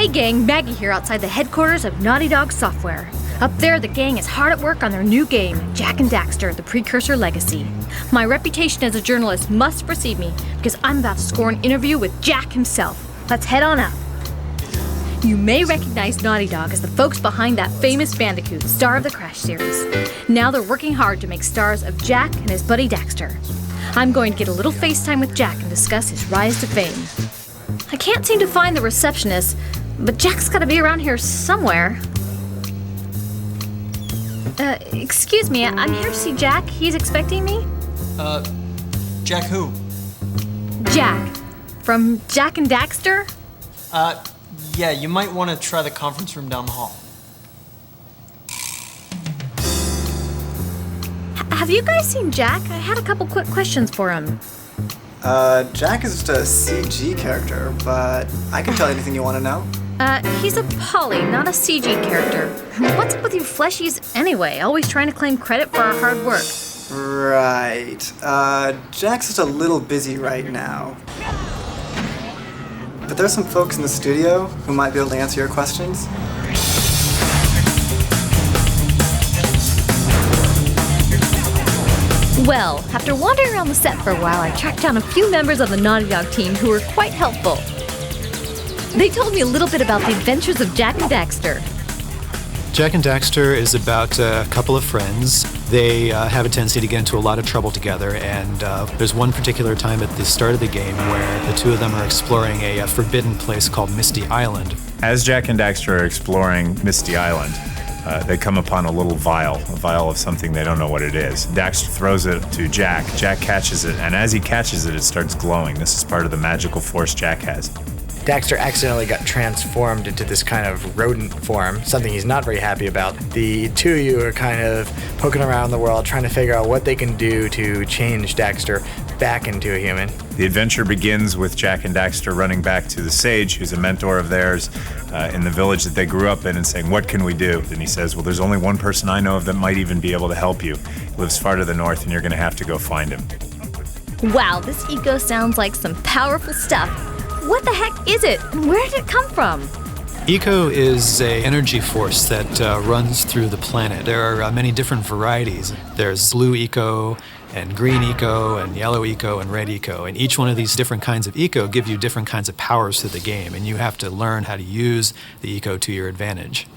Hey gang, Maggie here outside the headquarters of Naughty Dog Software. Up there, the gang is hard at work on their new game, Jak and Daxter, the Precursor Legacy. My reputation as a journalist must precede me, because I'm about to score an interview with Jak himself. Let's head on up. You may recognize Naughty Dog as the folks behind that famous Bandicoot, star of the Crash series. Now they're working hard to make stars of Jak and his buddy Daxter. I'm going to get a little FaceTime with Jak and discuss his rise to fame. I can't seem to find the receptionist, but Jak's gotta be around here somewhere. Excuse me, I'm here to see Jak. He's expecting me? Jak who? Jak. From Jak and Daxter? Yeah, you might want to try the conference room down the hall. Have you guys seen Jak? I had a couple quick questions for him. Jak is just a CG character, but I can tell you anything you want to know. He's a poly, not a CG character. What's up with you fleshies anyway? Always trying to claim credit for our hard work. Right. Jak's just a little busy right now. But there's some folks in the studio who might be able to answer your questions. Well, after wandering around the set for a while, I tracked down a few members of the Naughty Dog team who were quite helpful. They told me a little bit about the adventures of Jak and Daxter. Jak and Daxter is about a couple of friends. They have a tendency to get into a lot of trouble together, and there's one particular time at the start of the game where the two of them are exploring a forbidden place called Misty Island. As Jak and Daxter are exploring Misty Island, they come upon a little vial, a vial of something they don't know what it is. Daxter throws it to Jak. Jak catches it, and as he catches it, it starts glowing. This is part of the magical force Jak has. Daxter accidentally got transformed into this kind of rodent form, something he's not very happy about. The two of you are kind of poking around the world, trying to figure out what they can do to change Daxter back into a human. The adventure begins with Jak and Daxter running back to the sage, who's a mentor of theirs in the village that they grew up in, and saying, "What can we do?" And he says, "Well, there's only one person I know of that might even be able to help you. He lives far to the north, and you're going to have to go find him." Wow, this eco sounds like some powerful stuff. What the heck is it? And where did it come from? Eco is an energy force that runs through the planet. There are many different varieties. There's blue eco, and green eco, and yellow eco, and red eco. And each one of these different kinds of eco give you different kinds of powers to the game, and you have to learn how to use the eco to your advantage.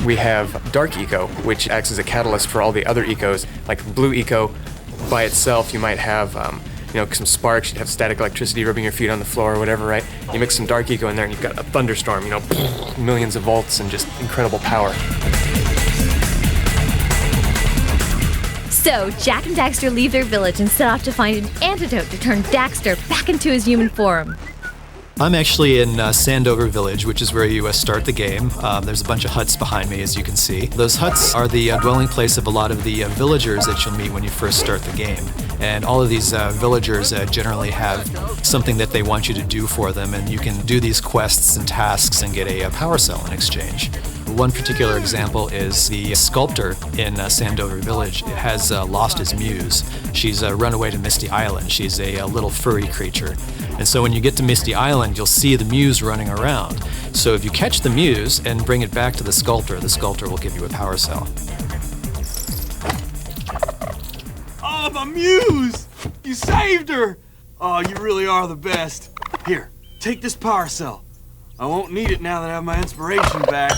We have dark eco, which acts as a catalyst for all the other ecos. Like blue eco, by itself, you might have some sparks, you'd have static electricity rubbing your feet on the floor or whatever, right? You mix some dark eco in there and you've got a thunderstorm, millions of volts and just incredible power. So, Jak and Daxter leave their village and set off to find an antidote to turn Daxter back into his human form. I'm actually in Sandover Village, which is where you start the game. There's a bunch of huts behind me, as you can see. Those huts are the dwelling place of a lot of the villagers that you'll meet when you first start the game. And all of these villagers generally have something that they want you to do for them, and you can do these quests and tasks and get a power cell in exchange. One particular example is the sculptor in Sandover Village has lost his muse. She's run away to Misty Island. She's a little furry creature. And so when you get to Misty Island, you'll see the muse running around. So if you catch the muse and bring it back to the sculptor will give you a power cell. Oh, my muse! You saved her! Oh, you really are the best. Here, take this power cell. I won't need it now that I have my inspiration back.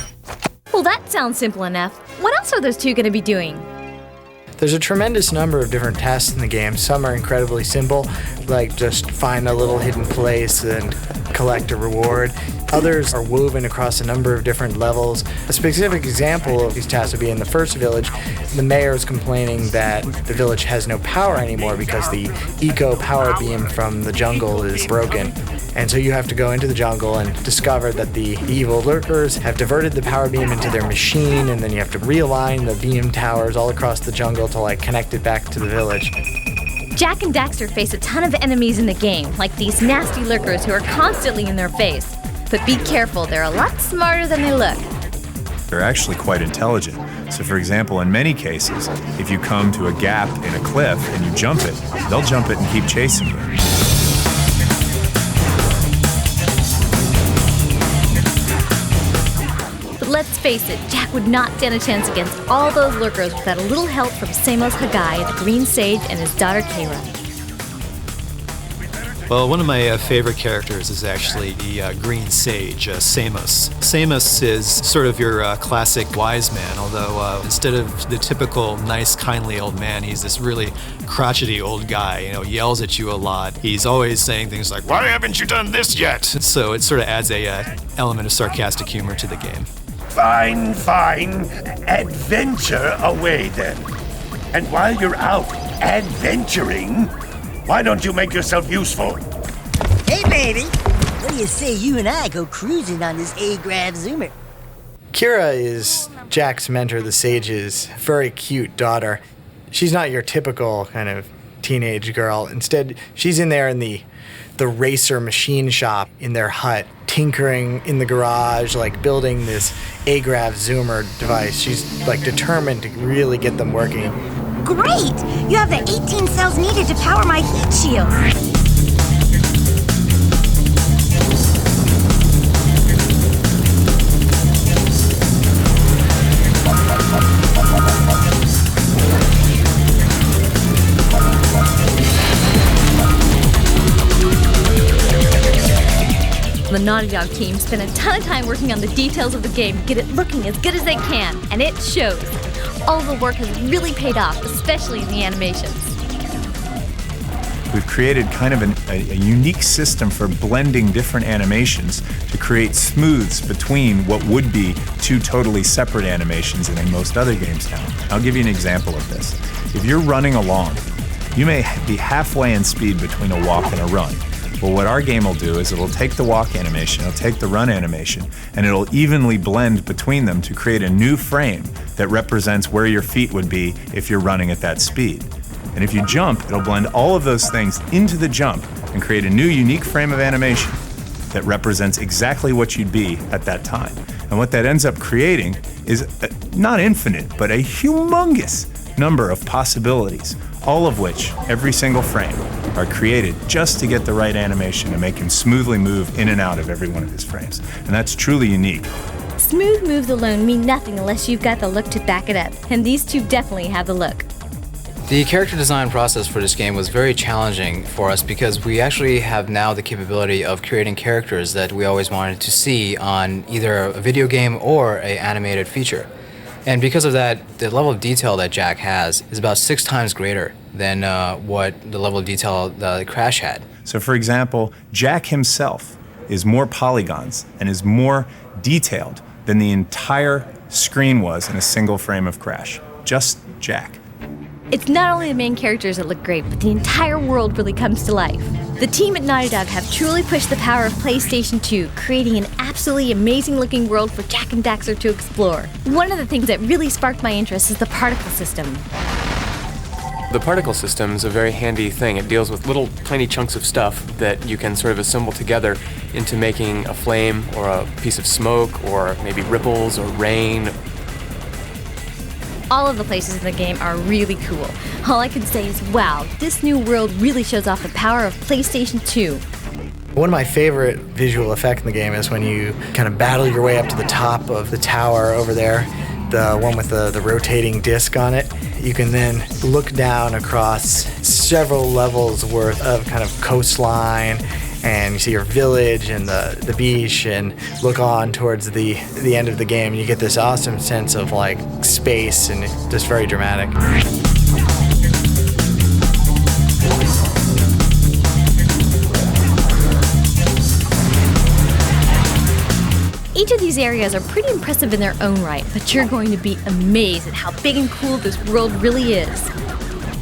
Well, that sounds simple enough. What else are those two going to be doing? There's a tremendous number of different tasks in the game. Some are incredibly simple, like just find a little hidden place and collect a reward. Others are woven across a number of different levels. A specific example of these tasks would be in the first village. The mayor is complaining that the village has no power anymore because the eco power beam from the jungle is broken. And so you have to go into the jungle and discover that the evil lurkers have diverted the power beam into their machine, and then you have to realign the beam towers all across the jungle to connect it back to the village. Jak and Daxter face a ton of enemies in the game, like these nasty lurkers who are constantly in their face. But be careful, they're a lot smarter than they look. They're actually quite intelligent. So for example, in many cases, if you come to a gap in a cliff and you jump it, they'll jump it and keep chasing you. But let's face it, Jack would not stand a chance against all those lurkers without a little help from Samos Hagai, the Green Sage, and his daughter Kayla. Well, one of my favorite characters is actually the Green Sage, Samos. Samos is sort of your classic wise man, although instead of the typical nice, kindly old man, he's this really crotchety old guy, yells at you a lot. He's always saying things like, "Why haven't you done this yet?" So it sort of adds a element of sarcastic humor to the game. Fine. Adventure away then. And while you're out adventuring, why don't you make yourself useful? Hey, baby. What do you say you and I go cruising on this A-Grav Zoomer? Kira is Jack's mentor, the Sage's very cute daughter. She's not your typical kind of teenage girl. Instead, she's in there in the racer machine shop in their hut, tinkering in the garage, like building this A-Grav Zoomer device. She's like determined to really get them working. Great! You have the 18 cells needed to power my heat shield. The Naughty Dog team spent a ton of time working on the details of the game to get it looking as good as they can, and it shows. All of the work has really paid off, especially in the animations. We've created kind of a unique system for blending different animations to create smooths between what would be two totally separate animations in most other games now. I'll give you an example of this. If you're running along, you may be halfway in speed between a walk and a run. Well, what our game will do is it'll take the walk animation, it'll take the run animation, and it'll evenly blend between them to create a new frame that represents where your feet would be if you're running at that speed. And if you jump, it'll blend all of those things into the jump and create a new unique frame of animation that represents exactly what you'd be at that time. And what that ends up creating is not infinite, but a humongous number of possibilities, all of which, every single frame, are created just to get the right animation to make him smoothly move in and out of every one of his frames. And that's truly unique. Smooth moves alone mean nothing unless you've got the look to back it up, and these two definitely have the look. The character design process for this game was very challenging for us because we actually have now the capability of creating characters that we always wanted to see on either a video game or an animated feature. And because of that, the level of detail that Jack has is about 6 times greater than what the level of detail that Crash had. So for example, Jack himself is more polygons and is more detailed than the entire screen was in a single frame of Crash. Just Jack. It's not only the main characters that look great, but the entire world really comes to life. The team at Naughty Dog have truly pushed the power of PlayStation 2, creating an absolutely amazing-looking world for Jack and Daxter to explore. One of the things that really sparked my interest is the particle system. The particle system is a very handy thing. It deals with little tiny chunks of stuff that you can sort of assemble together into making a flame or a piece of smoke or maybe ripples or rain. All of the places in the game are really cool. All I can say is, wow, this new world really shows off the power of PlayStation 2. One of my favorite visual effects in the game is when you kind of battle your way up to the top of the tower over there, the one with the rotating disc on it. You can then look down across several levels worth of kind of coastline, and you see your village and the beach, and look on towards the end of the game, and you get this awesome sense of like space, and it's just very dramatic. Each of these areas are pretty impressive in their own right, but you're going to be amazed at how big and cool this world really is.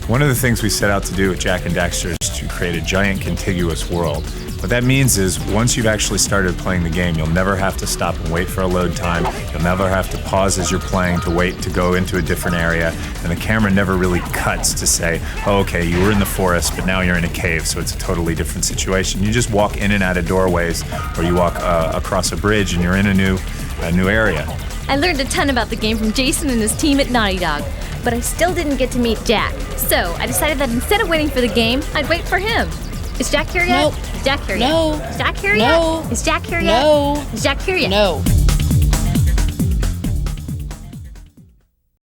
One of the things we set out to do with Jack and Daxter is to create a giant contiguous world. What that means is once you've actually started playing the game, you'll never have to stop and wait for a load time. You'll never have to pause as you're playing to wait to go into a different area. And the camera never really cuts to say, oh, okay, you were in the forest, but now you're in a cave, so it's a totally different situation. You just walk in and out of doorways, or you walk across a bridge and you're in a new area. I learned a ton about the game from Jason and his team at Naughty Dog, but I still didn't get to meet Jack. So I decided that instead of waiting for the game, I'd wait for him. Is Jack here yet? Nope. Is Jack here yet? No. Is Jack here yet? No. Is Jack here yet? No. Is Jack here yet? No.